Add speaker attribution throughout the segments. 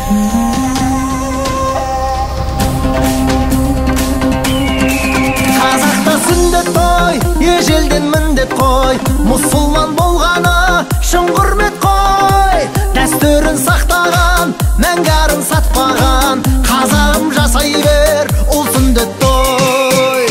Speaker 1: Қазақта сүндет той, ежелден міндет қой, мұсылман болғаны шын құрмет қой. Дәстүрін сақтаған, мәңгәрін сатпаған, қазағым жасай бер, ол сүндет той.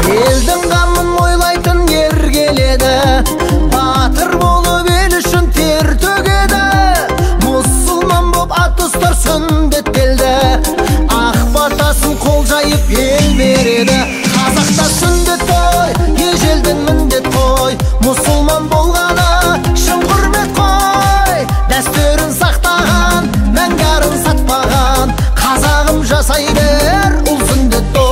Speaker 1: Елдің қамын ойлайтын ер келеді, батыр болып ел үшін тер төгеді. Мұсылман боп ат ұстар сүндеттелді, ақ батасын қол жайып ел береді. Қазақта сүндет той, ежелден міндет қой, мұсылман болғаны шын құрмет қой. Дәстүрін сақтаған, мәңгәрін сатпаған, қазағым жасай бер, ұл сүндет той.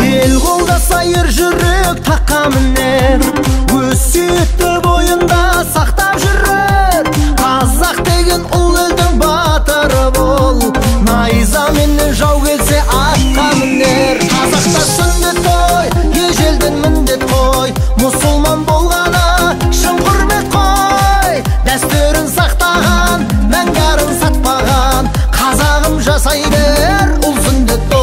Speaker 1: Ел қолдаса ер жүрек таққа мінер, өсиетті бойында сақтап жүрер. Қазақ деген ұл елдің батыры бол, найзамен жау келсе атқа мінер. Қазақта сүндет той, ежелден міндет қой, мұсылман болғаны шын құрмет қой. Дәстүрін сақтаған, мәңгәрін сатпаған, қазағым жасай бер, ұл сүндет той.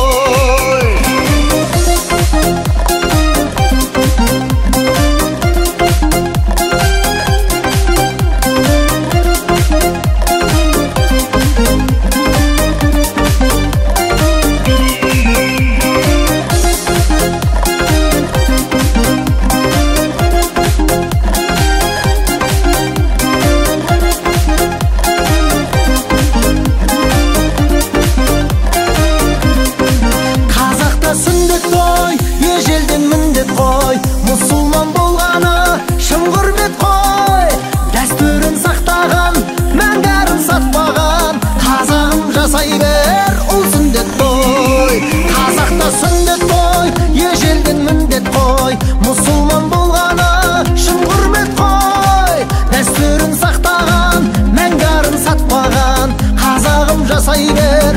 Speaker 1: Қазақта сүндет той, ежелден міндет қой, мұсылман болғаны шын құрмет қой. Дәстүрін сақтаған, мәңгәрін сатпаған, қазағым жасай бер, ұл сүндет той. Қазақта сүндет той, ежелден міндет қой, мұсылман болғаны шын құрмет қой. Дәстүрін сақтаған, мәңгәрін сатпаған, қазағым жасай бер,